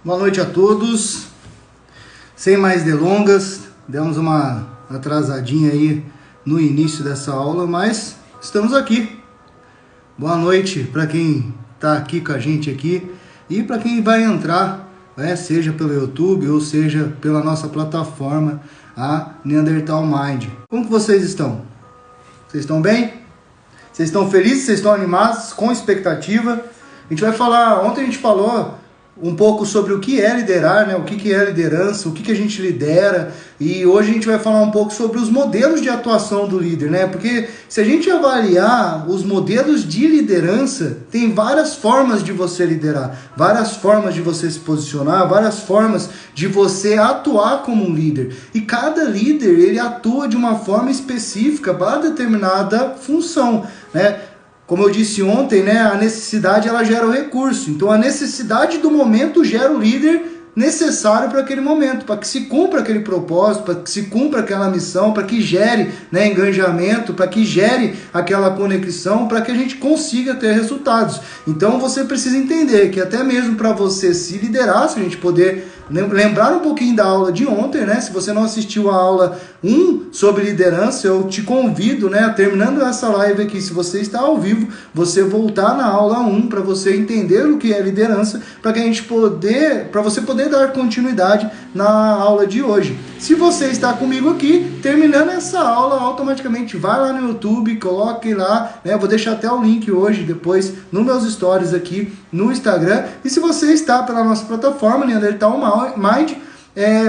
Boa noite a todos. Sem mais delongas, demos uma atrasadinha aí no início dessa aula, mas estamos aqui. Boa noite para quem está aqui com a gente aqui e para quem vai entrar, seja pelo YouTube ou seja pela nossa plataforma, a Neanderthal Mind. Como que vocês estão? Vocês estão bem? Vocês estão felizes? Vocês estão animados? Com expectativa? A gente vai falar, ontem a gente falou um pouco sobre o que é liderar, né? O que é liderança, o que a gente lidera, e hoje a gente vai falar um pouco sobre os modelos de atuação do líder, né? Porque se a gente avaliar os modelos de liderança, tem várias formas de você liderar, várias formas de você se posicionar, várias formas de você atuar como um líder. E cada líder, ele atua de uma forma específica para determinada função, né? Como eu disse ontem, né, a necessidade ela gera o recurso. Então a necessidade do momento gera o líder necessário para aquele momento, para que se cumpra aquele propósito, para que se cumpra aquela missão, para que gere, né, engajamento, para que gere aquela conexão, para que a gente consiga ter resultados. Então você precisa entender que até mesmo para você se liderar, se a gente poder lembrar um pouquinho da aula de ontem, né? Se você não assistiu a aula 1 sobre liderança, eu te convido, né, terminando essa live aqui, se você está ao vivo, você voltar na aula 1 para você entender o que é liderança, para você poder dar continuidade na aula de hoje. Se você está comigo aqui, terminando essa aula, automaticamente vai lá no YouTube, coloque lá, né? Eu vou deixar até o link hoje, depois, nos meus stories aqui no Instagram. E se você está pela nossa plataforma, Neanderthal Mind,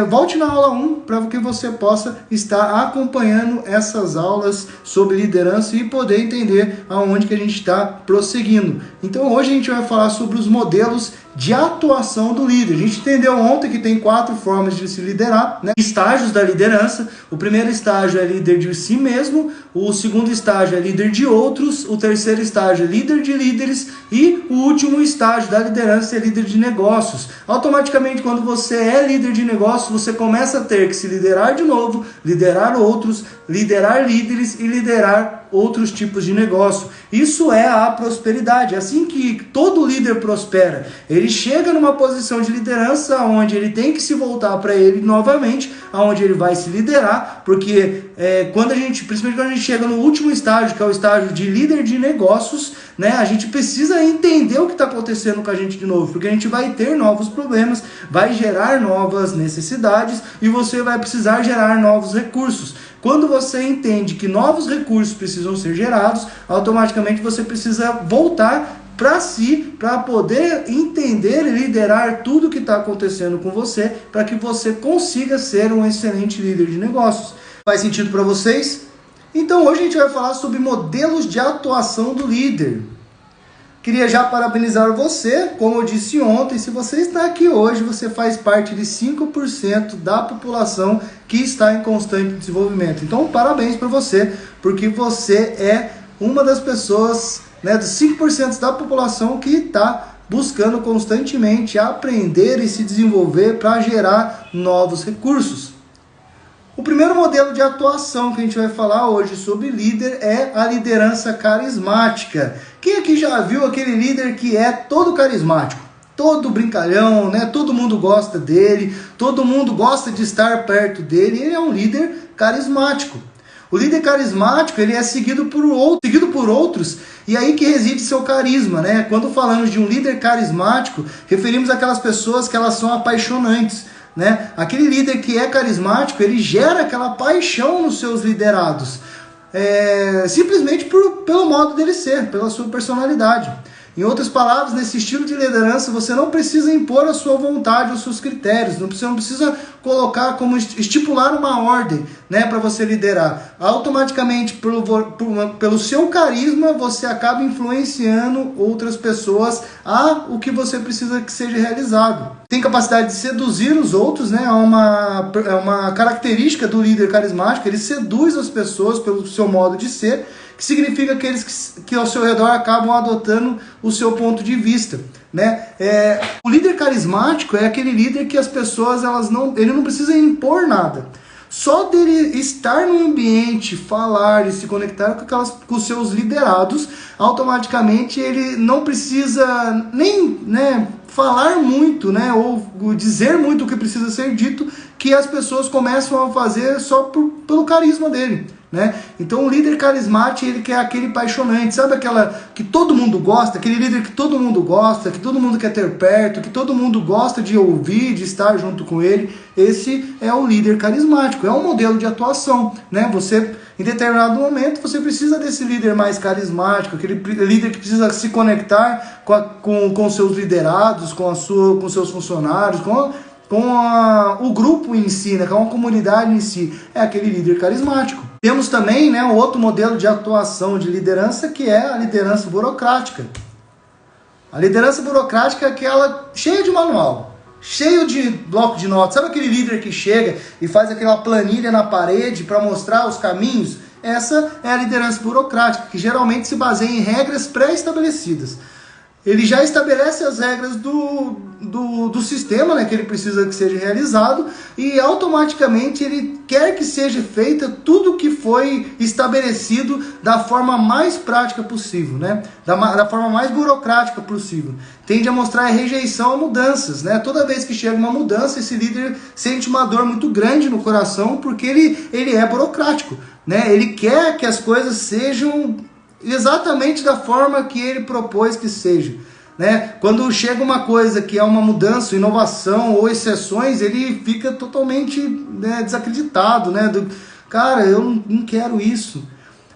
volte na aula 1 para que você possa estar acompanhando essas aulas sobre liderança e poder entender aonde que a gente está prosseguindo. Então hoje a gente vai falar sobre os modelos de atuação do líder. A gente entendeu ontem que tem 4 formas de se liderar, né? Estágios da liderança. O primeiro estágio é líder de si mesmo, o segundo estágio é líder de outros, o terceiro estágio é líder de líderes e o último estágio da liderança é líder de negócios. Automaticamente, quando você é líder de negócios, você começa a ter que se liderar de novo, liderar outros, liderar líderes e liderar outros tipos de negócio. Isso é a prosperidade. É assim que todo líder prospera. Ele chega numa posição de liderança onde ele tem que se voltar para ele novamente, onde ele vai se liderar, porque principalmente quando a gente chega no último estágio, que é o estágio de líder de negócios, né, a gente precisa entender o que está acontecendo com a gente de novo, porque a gente vai ter novos problemas, vai gerar novas necessidades e você vai precisar gerar novos recursos. Quando você entende que novos recursos precisam ser gerados, automaticamente você precisa voltar para si, para poder entender e liderar tudo que está acontecendo com você, para que você consiga ser um excelente líder de negócios. Faz sentido para vocês? Então hoje a gente vai falar sobre modelos de atuação do líder. Queria já parabenizar você, como eu disse ontem, se você está aqui hoje, você faz parte de 5% da população que está em constante desenvolvimento. Então, parabéns para você, porque você é uma das pessoas, né, dos 5% da população que está buscando constantemente aprender e se desenvolver para gerar novos recursos. O primeiro modelo de atuação que a gente vai falar hoje sobre líder é a liderança carismática. Quem aqui já viu aquele líder que é todo carismático? Todo brincalhão, né? Todo mundo gosta dele, todo mundo gosta de estar perto dele. Ele é um líder carismático. O líder carismático, ele é seguido por outros, e aí que reside seu carisma, né? Quando falamos de um líder carismático, referimos àquelas pessoas que elas são apaixonantes, né? Aquele líder que é carismático, ele gera aquela paixão nos seus liderados, simplesmente pelo modo dele ser, pela sua personalidade. Em outras palavras, nesse estilo de liderança, você não precisa impor a sua vontade, os seus critérios, não precisa colocar como estipular uma ordem, né, para você liderar. Automaticamente, pelo seu carisma, você acaba influenciando outras pessoas a o que você precisa que seja realizado. Tem capacidade de seduzir os outros, né? É uma característica do líder carismático, ele seduz as pessoas pelo seu modo de ser, que significa que aqueles que ao seu redor acabam adotando o seu ponto de vista, né? O líder carismático é aquele líder que as pessoas ele não precisa impor nada. Só dele estar no ambiente, falar e se conectar com os seus liderados, automaticamente ele não precisa nem falar muito, né, ou dizer muito o que precisa ser dito, que as pessoas começam a fazer só pelo carisma dele, né? Então o líder carismático, ele quer aquele apaixonante, sabe aquela que todo mundo gosta, aquele líder que todo mundo gosta, que todo mundo quer ter perto, que todo mundo gosta de ouvir, de estar junto com ele. Esse é o líder carismático, é um modelo de atuação, né? Você, em determinado momento, você precisa desse líder mais carismático, aquele líder que precisa se conectar com seus liderados, com seus funcionários, o grupo em si, né, com a comunidade em si. É aquele líder carismático. Temos também, né, um outro modelo de atuação de liderança, que é a liderança burocrática. A liderança burocrática é aquela cheia de manual, cheio de bloco de notas. Sabe aquele líder que chega e faz aquela planilha na parede para mostrar os caminhos? Essa é a liderança burocrática, que geralmente se baseia em regras pré-estabelecidas. Ele já estabelece as regras do sistema, né, que ele precisa que seja realizado, e automaticamente ele quer que seja feita tudo que foi estabelecido da forma mais prática possível, né, da forma mais burocrática possível. Tende a mostrar rejeição a mudanças, né? Toda vez que chega uma mudança, esse líder sente uma dor muito grande no coração, porque ele é burocrático, né? Ele quer que as coisas sejam exatamente da forma que ele propôs que seja, né? Quando chega uma coisa que é uma mudança, inovação ou exceções, ele fica totalmente, né, desacreditado, né? Cara, eu não quero isso.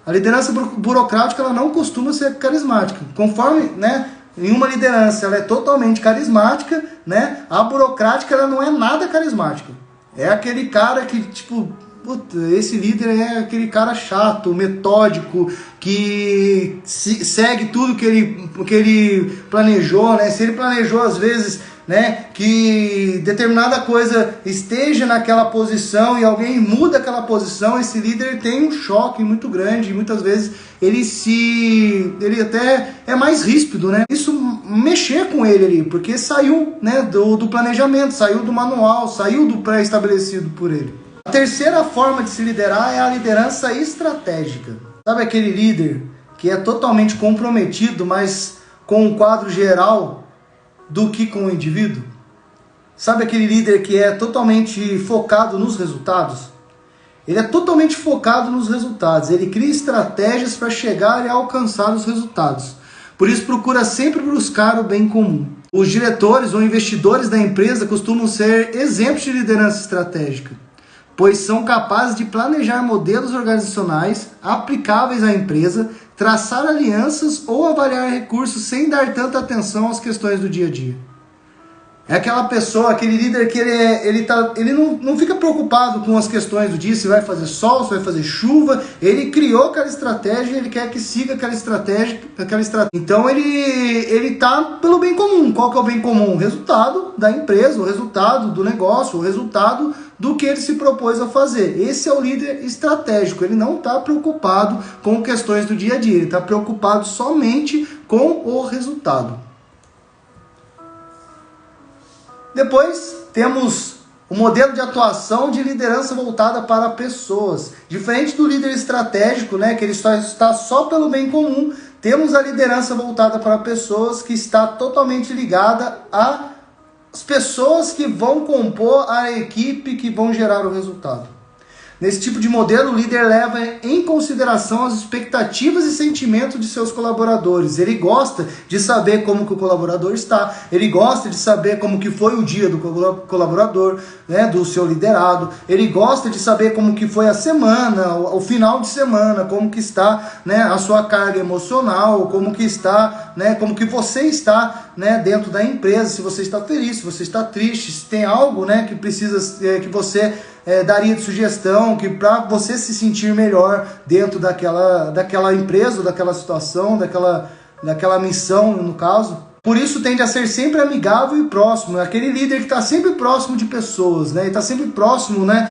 A liderança burocrática, ela não costuma ser carismática. Conforme, né, em uma liderança ela é totalmente carismática, né? A burocrática, ela não é nada carismática. É aquele cara que, tipo, puta, esse líder é aquele cara chato, metódico, que segue tudo que ele planejou, né? Se ele planejou, às vezes, né, que determinada coisa esteja naquela posição e alguém muda aquela posição, esse líder tem um choque muito grande, e muitas vezes ele até é mais ríspido, né? Isso mexer com ele ali, porque saiu, né, do planejamento, saiu do manual, saiu do pré-estabelecido por ele. A terceira forma de se liderar é a liderança estratégica. Sabe aquele líder que é totalmente comprometido, mas com um quadro geral do que com o indivíduo? Sabe aquele líder que é totalmente focado nos resultados? Ele é totalmente focado nos resultados. Ele cria estratégias para chegar e alcançar os resultados. Por isso procura sempre buscar o bem comum. Os diretores ou investidores da empresa costumam ser exemplos de liderança estratégica, pois são capazes de planejar modelos organizacionais aplicáveis à empresa, traçar alianças ou avaliar recursos sem dar tanta atenção às questões do dia a dia. É aquela pessoa, aquele líder que ele não fica preocupado com as questões do dia, se vai fazer sol, se vai fazer chuva. Ele criou aquela estratégia e ele quer que siga aquela estratégia. Então ele está pelo bem comum. Qual que é o bem comum? O resultado da empresa, o resultado do negócio, o resultado do que ele se propôs a fazer. Esse é o líder estratégico. Ele não está preocupado com questões do dia a dia. Ele está preocupado somente com o resultado. Depois temos o modelo de atuação de liderança voltada para pessoas. Diferente do líder estratégico, né, que ele está só pelo bem comum, temos a liderança voltada para pessoas, que está totalmente ligada às pessoas que vão compor a equipe que vão gerar o resultado. Nesse tipo de modelo, o líder leva em consideração as expectativas e sentimentos de seus colaboradores. Ele gosta de saber como que o colaborador está, ele gosta de saber como que foi o dia do colaborador, né, do seu liderado, ele gosta de saber como que foi a semana, o final de semana, como que está, né, a sua carga emocional, como que está, né, como que você está, né, dentro da empresa, se você está feliz, se você está triste, se tem algo, né, que precisa, que você daria de sugestão, que para você se sentir melhor dentro daquela empresa, daquela situação, daquela missão, no caso. Por isso tende a ser sempre amigável e próximo, aquele líder que está sempre próximo de pessoas, né? Está sempre próximo, né,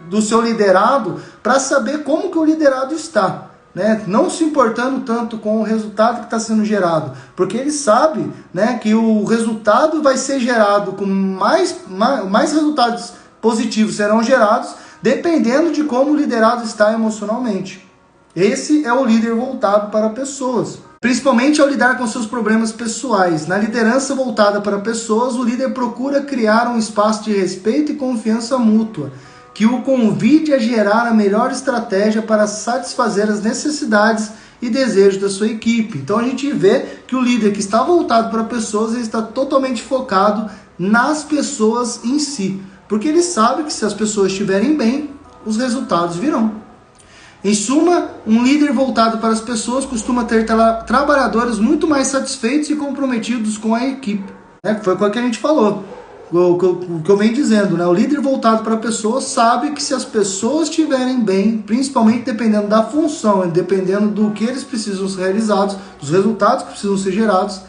do seu liderado, para saber como que o liderado está, né? Não se importando tanto com o resultado que está sendo gerado, porque ele sabe, né, que o resultado vai ser gerado com mais resultados positivos serão gerados dependendo de como o liderado está emocionalmente. Esse é o líder voltado para pessoas. principalmente ao lidar com seus problemas pessoais. Na liderança voltada para pessoas, o líder procura criar um espaço de respeito e confiança mútua, que o convide a gerar a melhor estratégia para satisfazer as necessidades e desejos da sua equipe. Então a gente vê que o líder que está voltado para pessoas, ele está totalmente focado nas pessoas em si, porque ele sabe que se as pessoas estiverem bem, os resultados virão. Em suma, um líder voltado para as pessoas costuma ter trabalhadores muito mais satisfeitos e comprometidos com a equipe. Foi o que a gente falou, o que eu venho dizendo, né? O líder voltado para pessoas sabe que se as pessoas estiverem bem, principalmente dependendo da função, dependendo do que eles precisam ser realizados, dos resultados que precisam ser gerados,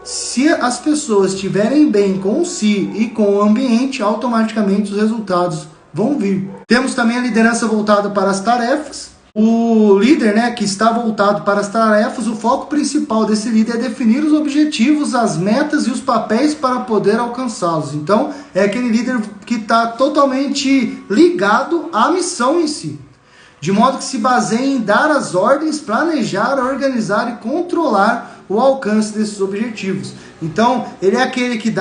se as pessoas estiverem bem com si e com o ambiente, automaticamente os resultados vão vir. Temos também a liderança voltada para as tarefas. O líder, né, que está voltado para as tarefas, o foco principal desse líder é definir os objetivos, as metas e os papéis para poder alcançá-los. Então, é aquele líder que está totalmente ligado à missão em si, de modo que se baseia em dar as ordens, planejar, organizar e controlar o alcance desses objetivos. Então, ele é aquele que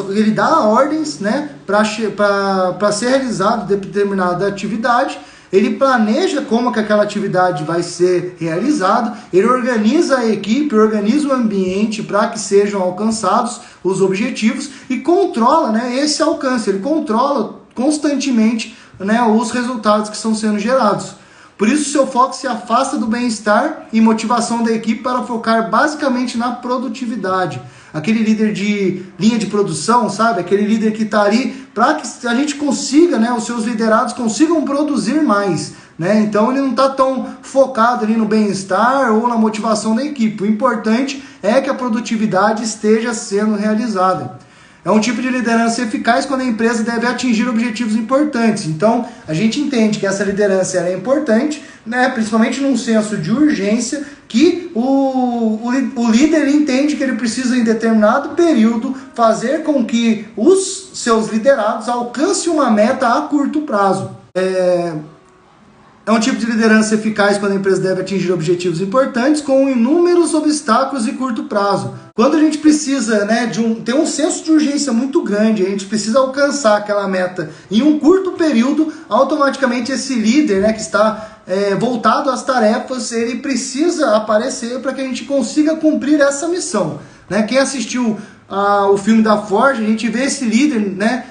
ele dá ordens, né, para ser realizado determinada atividade. Ele planeja como que aquela atividade vai ser realizada, ele organiza a equipe, organiza o ambiente para que sejam alcançados os objetivos e controla, né, esse alcance, ele controla constantemente, né, os resultados que estão sendo gerados. Por isso, seu foco se afasta do bem-estar e motivação da equipe para focar basicamente na produtividade. Aquele líder de linha de produção, sabe? Aquele líder que está ali para que a gente consiga, né, os seus liderados consigam produzir mais, né? Então, ele não está tão focado ali no bem-estar ou na motivação da equipe. O importante é que a produtividade esteja sendo realizada. É um tipo de liderança eficaz quando a empresa deve atingir objetivos importantes. Então, a gente entende que essa liderança é importante, né, principalmente num senso de urgência, que o líder entende que ele precisa, em determinado período, fazer com que os seus liderados alcancem uma meta a curto prazo. É um tipo de liderança eficaz quando a empresa deve atingir objetivos importantes com inúmeros obstáculos e curto prazo. Quando a gente precisa, né, ter um senso de urgência muito grande, a gente precisa alcançar aquela meta em um curto período, automaticamente esse líder, né, que está voltado às tarefas, ele precisa aparecer para que a gente consiga cumprir essa missão. Né? Quem assistiu o filme da Ford, a gente vê esse líder, né,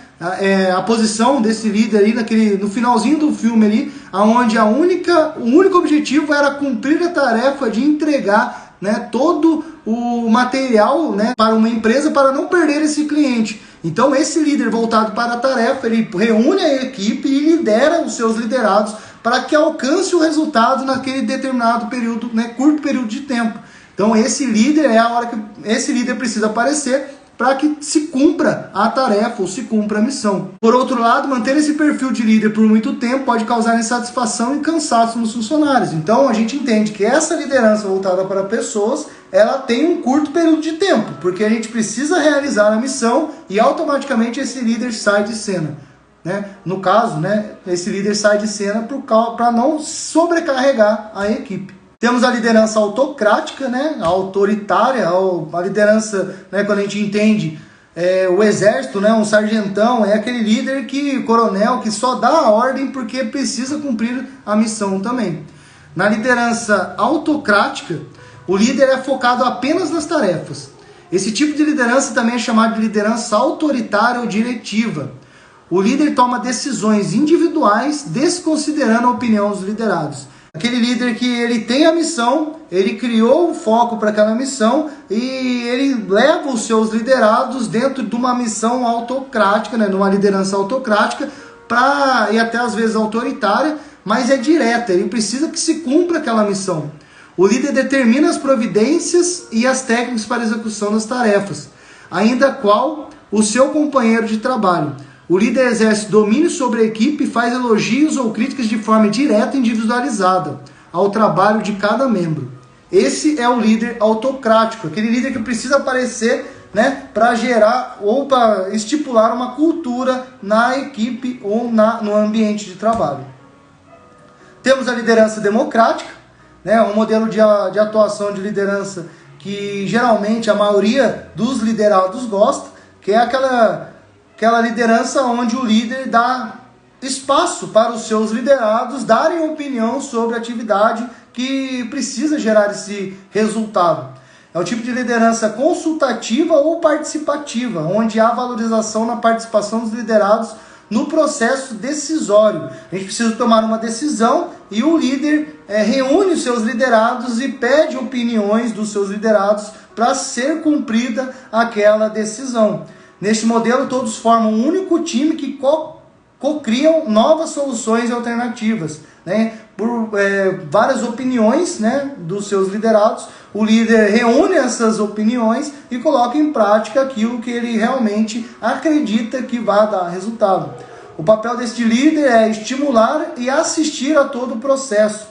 a posição desse líder ali no finalzinho do filme ali, onde o único objetivo era cumprir a tarefa de entregar, né, todo o material, né, para uma empresa para não perder esse cliente. Então esse líder voltado para a tarefa, ele reúne a equipe e lidera os seus liderados para que alcance o resultado naquele determinado período, né, curto período de tempo. Então esse líder é a hora que esse líder precisa aparecer para que se cumpra a tarefa ou se cumpra a missão. Por outro lado, manter esse perfil de líder por muito tempo pode causar insatisfação e cansaço nos funcionários. Então a gente entende que essa liderança voltada para pessoas, ela tem um curto período de tempo, porque a gente precisa realizar a missão e automaticamente esse líder sai de cena. Né? No caso, né, esse líder sai de cena para não sobrecarregar a equipe. Temos a liderança autocrática, né, a autoritária, a liderança, né, quando a gente entende o exército, né, um sargentão, é aquele líder coronel, que só dá a ordem porque precisa cumprir a missão também. Na liderança autocrática, o líder é focado apenas nas tarefas. Esse tipo de liderança também é chamado de liderança autoritária ou diretiva. O líder toma decisões individuais, desconsiderando a opinião dos liderados. Aquele líder que ele tem a missão, ele criou o foco para aquela missão e ele leva os seus liderados dentro de uma missão autocrática, né, numa liderança autocrática, e até às vezes autoritária, mas é direta, ele precisa que se cumpra aquela missão. O líder determina as providências e as técnicas para a execução das tarefas, ainda qual o seu companheiro de trabalho. O líder exerce domínio sobre a equipe e faz elogios ou críticas de forma direta e individualizada ao trabalho de cada membro. Esse é o líder autocrático, aquele líder que precisa aparecer, né, para gerar ou para estipular uma cultura na equipe ou no ambiente de trabalho. Temos a liderança democrática, né? Um modelo de atuação de liderança que geralmente a maioria dos liderados gosta, que é aquela liderança onde o líder dá espaço para os seus liderados darem opinião sobre a atividade que precisa gerar esse resultado. É o tipo de liderança consultativa ou participativa, onde há valorização na participação dos liderados no processo decisório. A gente precisa tomar uma decisão e o líder reúne os seus liderados e pede opiniões dos seus liderados para ser cumprida aquela decisão. Neste modelo, todos formam um único time que co-criam novas soluções alternativas, né? Por várias opiniões, né, dos seus liderados, o líder reúne essas opiniões e coloca em prática aquilo que ele realmente acredita que vai dar resultado. O papel deste líder é estimular e assistir a todo o processo.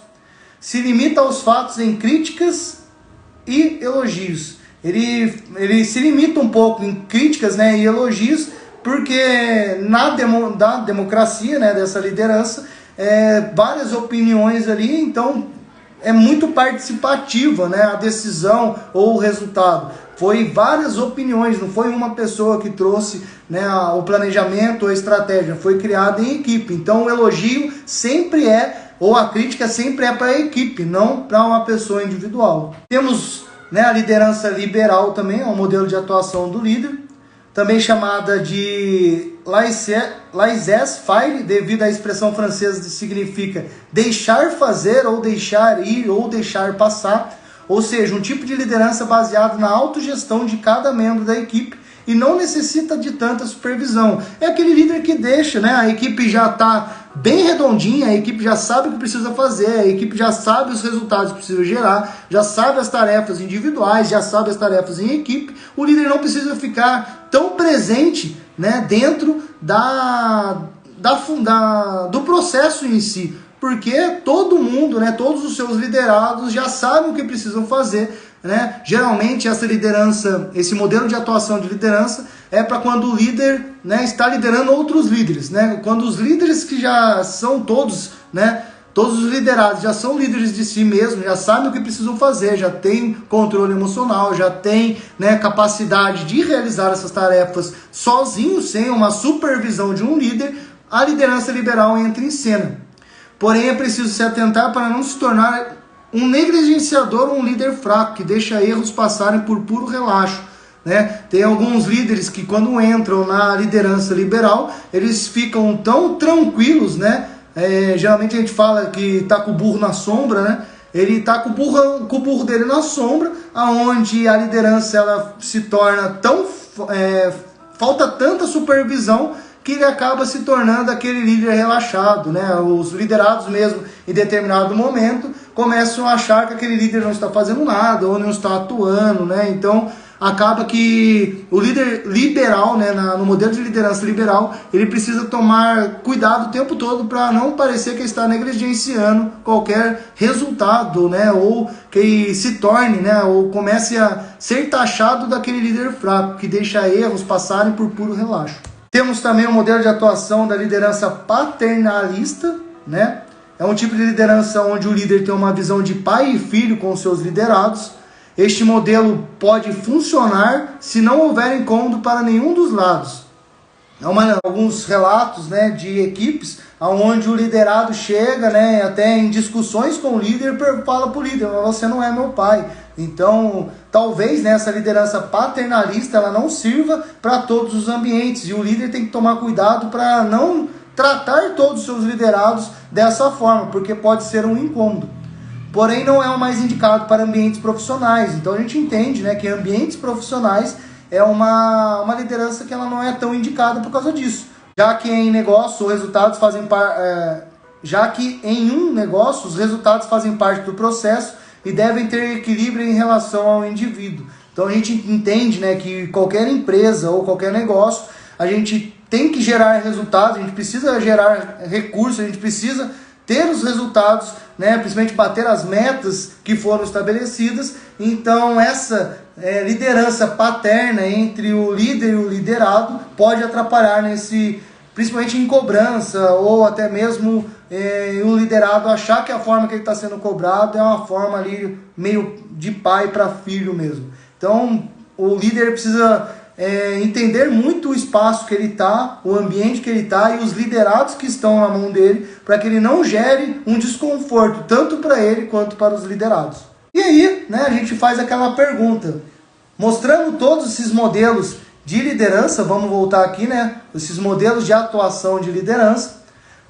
Se limita aos fatos em críticas e elogios. Ele se limita um pouco em críticas, né, e elogios, porque na democracia, né, dessa liderança, várias opiniões ali, então é muito participativa, né, a decisão ou o resultado. Foi várias opiniões, não foi uma pessoa que trouxe, né, o planejamento ou a estratégia, foi criada em equipe. Então o elogio sempre ou a crítica sempre é para a equipe, não para uma pessoa individual. Temos, né, a liderança liberal também, é um modelo de atuação do líder, também chamada de laissez-faire, devido à expressão francesa que significa deixar fazer, ou deixar ir, ou deixar passar. Ou seja, um tipo de liderança baseado na autogestão de cada membro da equipe e não necessita de tanta supervisão. É aquele líder que deixa, né? A equipe já está bem redondinha, a equipe já sabe o que precisa fazer, a equipe já sabe os resultados que precisa gerar, já sabe as tarefas individuais, já sabe as tarefas em equipe. O líder não precisa ficar tão presente, né, dentro do processo em si, porque todo mundo, né, todos os seus liderados já sabem o que precisam fazer, né? Geralmente essa liderança, esse modelo de atuação de liderança é para quando o líder, né, está liderando outros líderes, né? Quando os líderes que já são todos, né, todos os liderados já são líderes de si mesmos, já sabem o que precisam fazer, já tem controle emocional, já tem, né, capacidade de realizar essas tarefas sozinhos, sem uma supervisão de um líder, a liderança liberal entra em cena. Porém, é preciso se atentar para não se tornar um negligenciador ou um líder fraco, que deixa erros passarem por puro relaxo, né? Tem alguns líderes que quando entram na liderança liberal, eles ficam tão tranquilos, né? Geralmente a gente fala que está com o burro na sombra, né? Ele está com o burro dele na sombra, aonde a liderança ela se torna tão... falta tanta supervisão que ele acaba se tornando aquele líder relaxado, né? Os liderados mesmo, em determinado momento, começam a achar que aquele líder não está fazendo nada, ou não está atuando, né? Então, acaba que o líder liberal, né, no modelo de liderança liberal, ele precisa tomar cuidado o tempo todo para não parecer que está negligenciando qualquer resultado, né? Ou que se torne, né, ou comece a ser taxado daquele líder fraco, que deixa erros passarem por puro relaxo. Temos também o modelo de atuação da liderança paternalista, né? É um tipo de liderança onde o líder tem uma visão de pai e filho com seus liderados. Este modelo pode funcionar se não houver incômodo para nenhum dos lados. Alguns relatos, né, de equipes onde o liderado chega, né, até em discussões com o líder, fala para o líder: você não é meu pai. Então, talvez, né, essa liderança paternalista ela não sirva para todos os ambientes, e o líder tem que tomar cuidado para não tratar todos os seus liderados dessa forma, porque pode ser um incômodo. Porém, não é o mais indicado para ambientes profissionais. Então a gente entende, né, que ambientes profissionais é uma liderança que ela não é tão indicada por causa disso. Já que em negócio os resultados os resultados fazem parte do processo e devem ter equilíbrio em relação ao indivíduo. Então a gente entende, né, que qualquer empresa ou qualquer negócio, a gente tem que gerar resultados, a gente precisa gerar recursos, a gente precisa ter os resultados, né, principalmente bater as metas que foram estabelecidas. Então essa liderança paterna entre o líder e o liderado pode atrapalhar nesse principalmente em cobrança, ou até mesmo o liderado achar que a forma que ele está sendo cobrado é uma forma ali meio de pai para filho mesmo. Então o líder precisa entender muito o espaço que ele está, o ambiente que ele está e os liderados que estão na mão dele, para que ele não gere um desconforto, tanto para ele quanto para os liderados. E aí, né, a gente faz aquela pergunta, mostrando todos esses modelos de liderança, vamos voltar aqui, né, esses modelos de atuação de liderança.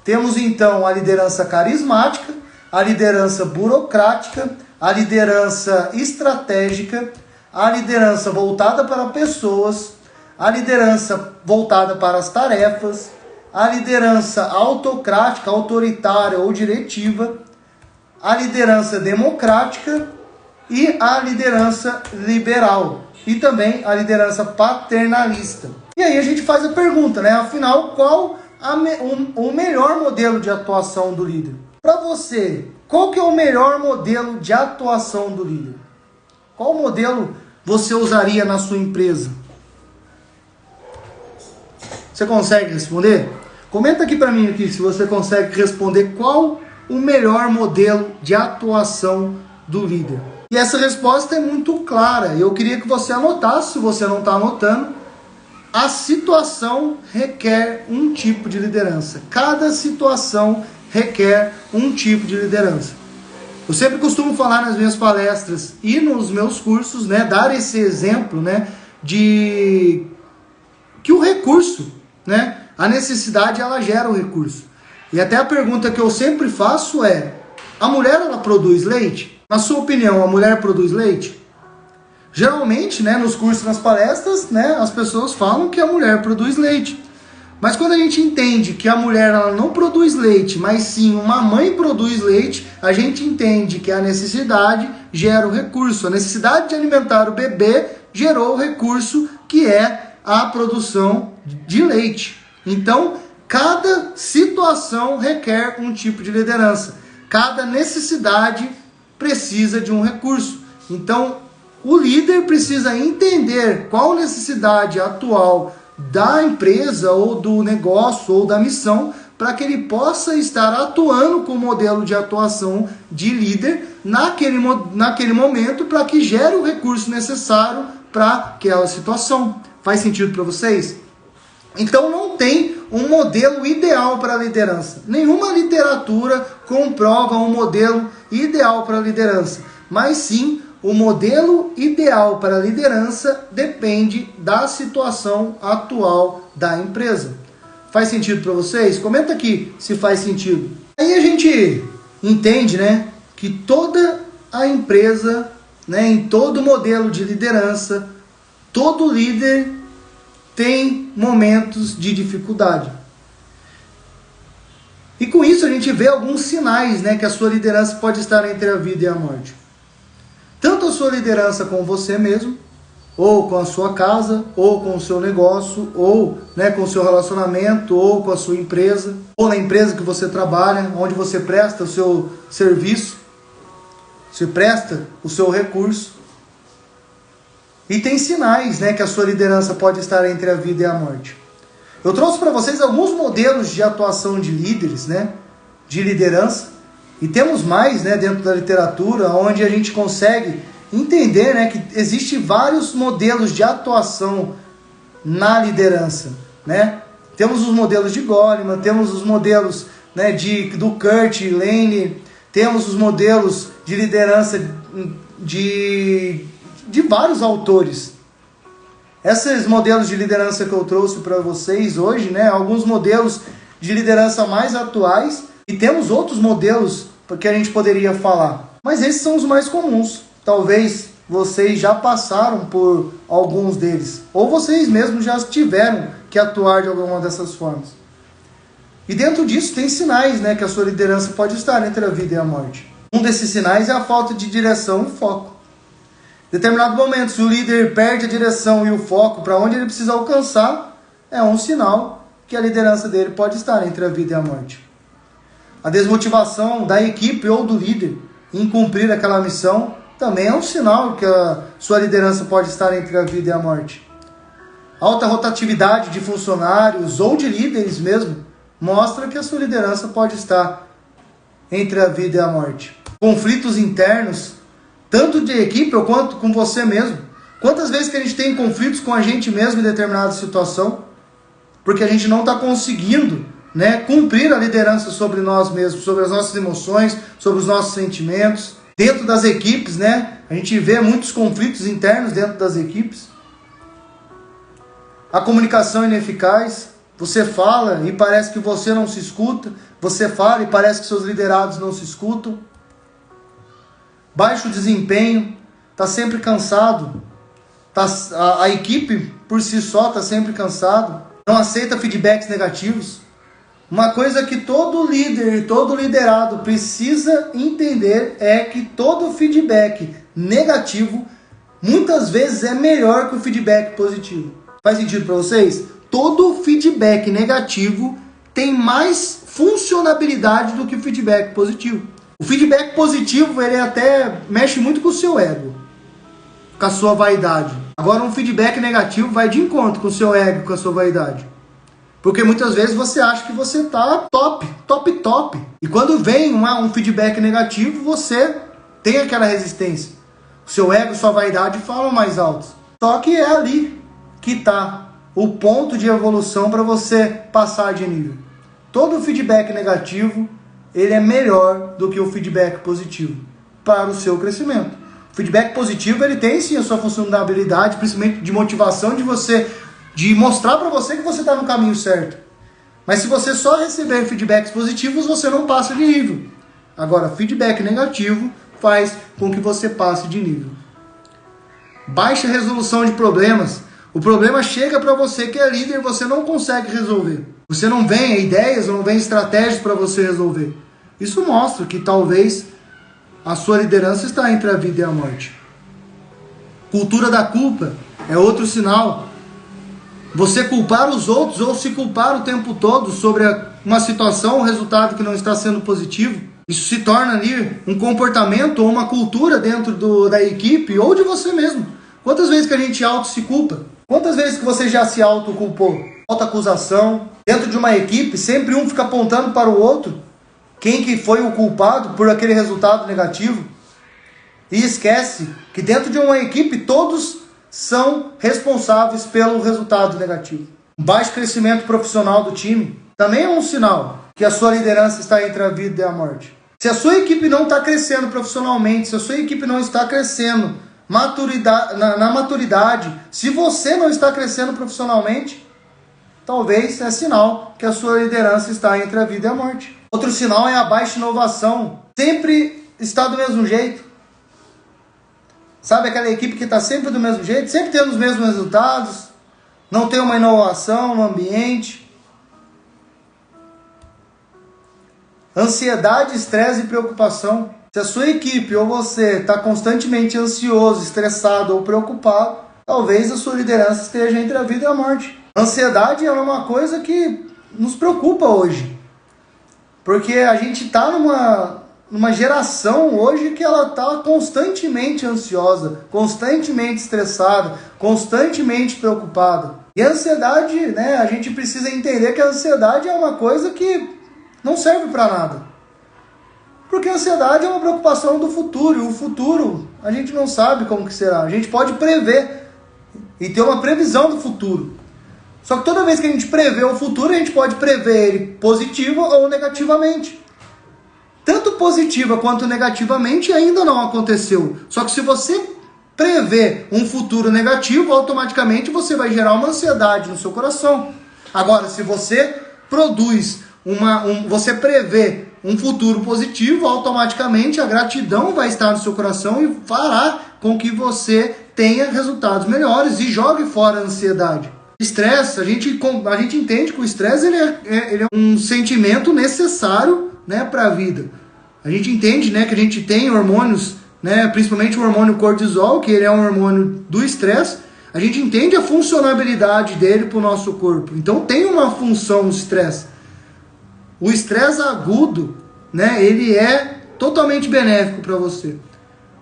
Temos então a liderança carismática, a liderança burocrática, a liderança estratégica, a liderança voltada para pessoas, a liderança voltada para as tarefas, a liderança autocrática, autoritária ou diretiva, a liderança democrática e a liderança liberal, e também a liderança paternalista. E aí a gente faz a pergunta, né? Afinal, qual o melhor modelo de atuação do líder? Para você, qual que é o melhor modelo de atuação do líder? Qual modelo você usaria na sua empresa? Você consegue responder? Comenta aqui para mim aqui se você consegue responder qual o melhor modelo de atuação do líder. E essa resposta é muito clara. Eu queria que você anotasse, se você não está anotando. A situação requer um tipo de liderança. Cada situação requer um tipo de liderança. Eu sempre costumo falar nas minhas palestras e nos meus cursos, né, dar esse exemplo, né, de que o recurso, né, a necessidade ela gera o recurso. E até a pergunta que eu sempre faço é: a mulher ela produz leite? Na sua opinião, a mulher produz leite? Geralmente, né, nos cursos, nas palestras, né, as pessoas falam que a mulher produz leite. Mas quando a gente entende que a mulher ela não produz leite, mas sim uma mãe produz leite, a gente entende que a necessidade gera o recurso. A necessidade de alimentar o bebê gerou o recurso que é a produção de leite. Então, cada situação requer um tipo de liderança. Cada necessidade precisa de um recurso. Então, o líder precisa entender qual necessidade atual da empresa ou do negócio ou da missão para que ele possa estar atuando com o modelo de atuação de líder naquele momento para que gere o recurso necessário para aquela situação. Faz sentido para vocês? Então não tem um modelo ideal para a liderança. Nenhuma literatura comprova um modelo ideal para a liderança, mas sim o modelo ideal para a liderança depende da situação atual da empresa. Faz sentido para vocês? Comenta aqui se faz sentido. Aí a gente entende, né, que toda a empresa, né, em todo modelo de liderança, todo líder tem momentos de dificuldade. E com isso a gente vê alguns sinais, né, que a sua liderança pode estar entre a vida e a morte. Tanto a sua liderança com você mesmo, ou com a sua casa, ou com o seu negócio, ou, né, com o seu relacionamento, ou com a sua empresa, ou na empresa que você trabalha, onde você presta o seu serviço, você presta o seu recurso. E tem sinais, né, que a sua liderança pode estar entre a vida e a morte. Eu trouxe para vocês alguns modelos de atuação de líderes, né, de liderança. E temos mais, né, dentro da literatura, onde a gente consegue entender, né, que existem vários modelos de atuação na liderança, né? Temos os modelos de Goleman, temos os modelos, né, do Kurt Lane, temos os modelos de liderança de vários autores. Esses modelos de liderança que eu trouxe para vocês hoje, né, alguns modelos de liderança mais atuais, e temos outros modelos que a gente poderia falar. Mas esses são os mais comuns. Talvez vocês já passaram por alguns deles. Ou vocês mesmos já tiveram que atuar de alguma dessas formas. E dentro disso tem sinais, né, que a sua liderança pode estar entre a vida e a morte. Um desses sinais é a falta de direção e foco. Em determinado momento, se o líder perde a direção e o foco para onde ele precisa alcançar, é um sinal que a liderança dele pode estar entre a vida e a morte. A desmotivação da equipe ou do líder em cumprir aquela missão também é um sinal que a sua liderança pode estar entre a vida e a morte. alta rotatividade de funcionários ou de líderes mesmo, mostra que a sua liderança pode estar entre a vida e a morte. Conflitos internos, tanto de equipe ou quanto com você mesmo. Quantas vezes que a gente tem conflitos com a gente mesmo em determinada situação, porque a gente não está conseguindo, né, cumprir a liderança sobre nós mesmos, sobre as nossas emoções, sobre os nossos sentimentos. Dentro das equipes, né, a gente vê muitos conflitos internos dentro das equipes. A comunicação ineficaz, você fala e parece que você não se escuta, você fala e parece que seus liderados não se escutam. Baixo desempenho, está sempre cansado, a equipe por si só está sempre cansado, não aceita feedbacks negativos. Uma coisa que todo líder e todo liderado precisa entender é que todo feedback negativo muitas vezes é melhor que o feedback positivo. Faz sentido para vocês? Todo feedback negativo tem mais funcionabilidade do que o feedback positivo. O feedback positivo, ele até mexe muito com o seu ego, com a sua vaidade. Agora, um feedback negativo vai de encontro com o seu ego, com a sua vaidade. Porque muitas vezes você acha que você está top. E quando vem um feedback negativo, você tem aquela resistência. O seu ego e sua vaidade falam mais alto. Só que é ali que está o ponto de evolução para você passar de nível. Todo feedback negativo, ele é melhor do que o feedback positivo para o seu crescimento. O feedback positivo, ele tem sim a sua funcionalidade, principalmente de motivação de mostrar para você que você está no caminho certo. Mas se você só receber feedbacks positivos, você não passa de nível. Agora, feedback negativo faz com que você passe de nível. Baixa resolução de problemas. O problema chega para você que é líder e você não consegue resolver. Você não vê ideias, não vê estratégias para você resolver. Isso mostra que talvez a sua liderança está entre a vida e a morte. Cultura da culpa é outro sinal. Você culpar os outros ou se culpar o tempo todo sobre uma situação, um resultado que não está sendo positivo, isso se torna ali um comportamento ou uma cultura dentro da equipe ou de você mesmo. Quantas vezes que a gente auto se culpa? Quantas vezes que você já se autoculpou? Autoacusação. Dentro de uma equipe, sempre um fica apontando para o outro quem que foi o culpado por aquele resultado negativo. E esquece que dentro de uma equipe todos são responsáveis pelo resultado negativo. Baixo crescimento profissional do time também é um sinal que a sua liderança está entre a vida e a morte. Se a sua equipe não está crescendo profissionalmente, se a sua equipe não está crescendo na maturidade, se você não está crescendo profissionalmente, talvez é sinal que a sua liderança está entre a vida e a morte. Outro sinal é a baixa inovação. Sempre está do mesmo jeito. Sabe aquela equipe que está sempre do mesmo jeito, sempre tendo os mesmos resultados, não tem uma inovação no ambiente. Ansiedade, estresse e preocupação. Se a sua equipe ou você está constantemente ansioso, estressado ou preocupado, talvez a sua liderança esteja entre a vida e a morte. Ansiedade é uma coisa que nos preocupa hoje, porque a gente está numa geração hoje que ela está constantemente ansiosa, constantemente estressada, constantemente preocupada. E a ansiedade, né, a gente precisa entender que a ansiedade é uma coisa que não serve para nada. Porque a ansiedade é uma preocupação do futuro, e o futuro a gente não sabe como que será. A gente pode prever e ter uma previsão do futuro. Só que toda vez que a gente prevê o futuro, a gente pode prever ele positivo ou negativamente. Tanto positiva quanto negativamente ainda não aconteceu. Só que se você prever um futuro negativo, automaticamente você vai gerar uma ansiedade no seu coração. Agora, se você você prevê um futuro positivo, automaticamente a gratidão vai estar no seu coração e fará com que você tenha resultados melhores e jogue fora a ansiedade. Estresse, a gente entende que o estresse ele é um sentimento necessário, né, para a vida. A gente entende, né, que a gente tem hormônios, né, principalmente o hormônio cortisol, que ele é um hormônio do estresse. A gente entende a funcionalidade dele para o nosso corpo. Então tem uma função o estresse. O estresse agudo, né, ele é totalmente benéfico para você.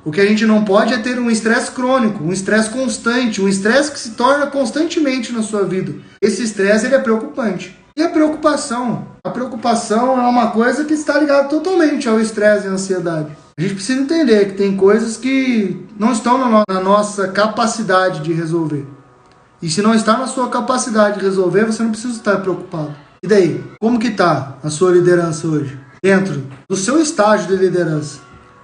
O que a gente não pode é ter um estresse crônico, um estresse constante, um estresse que se torna constantemente na sua vida. Esse estresse ele é preocupante. E a preocupação? A preocupação é uma coisa que está ligada totalmente ao estresse e à ansiedade. A gente precisa entender que tem coisas que não estão na nossa capacidade de resolver. E se não está na sua capacidade de resolver, você não precisa estar preocupado. E daí? Como que está a sua liderança hoje? Dentro do seu estágio de liderança,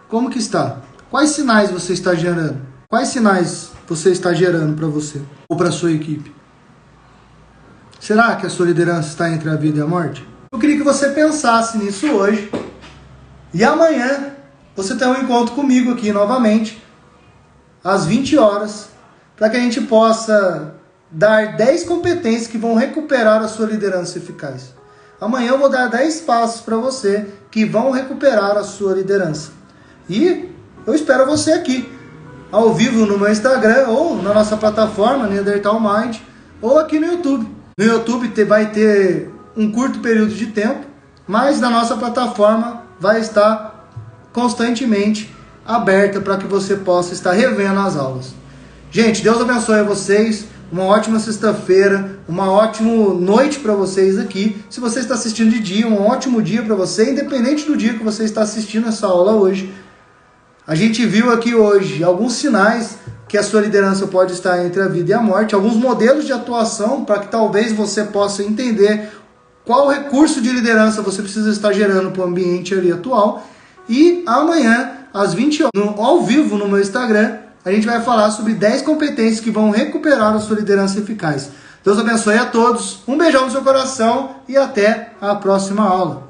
como que está? Quais sinais você está gerando? Quais sinais você está gerando para você ou para a sua equipe? Será que a sua liderança está entre a vida e a morte? Eu queria que você pensasse nisso hoje. E amanhã você tem um encontro comigo aqui novamente, às 20 horas, para que a gente possa dar 10 competências que vão recuperar a sua liderança eficaz. Amanhã eu vou dar 10 passos para você que vão recuperar a sua liderança. E eu espero você aqui, ao vivo no meu Instagram, ou na nossa plataforma, Neanderthal Mind, ou aqui no YouTube. No YouTube vai ter um curto período de tempo, mas na nossa plataforma vai estar constantemente aberta para que você possa estar revendo as aulas. Gente, Deus abençoe a vocês, uma ótima sexta-feira, uma ótima noite para vocês aqui. Se você está assistindo de dia, um ótimo dia para você, independente do dia que você está assistindo essa aula hoje. A gente viu aqui hoje alguns sinais que a sua liderança pode estar entre a vida e a morte, alguns modelos de atuação para que talvez você possa entender qual recurso de liderança você precisa estar gerando para o ambiente ali atual. E amanhã, às 20 horas, ao vivo no meu Instagram, a gente vai falar sobre 10 competências que vão recuperar a sua liderança eficaz. Deus abençoe a todos, um beijão no seu coração e até a próxima aula.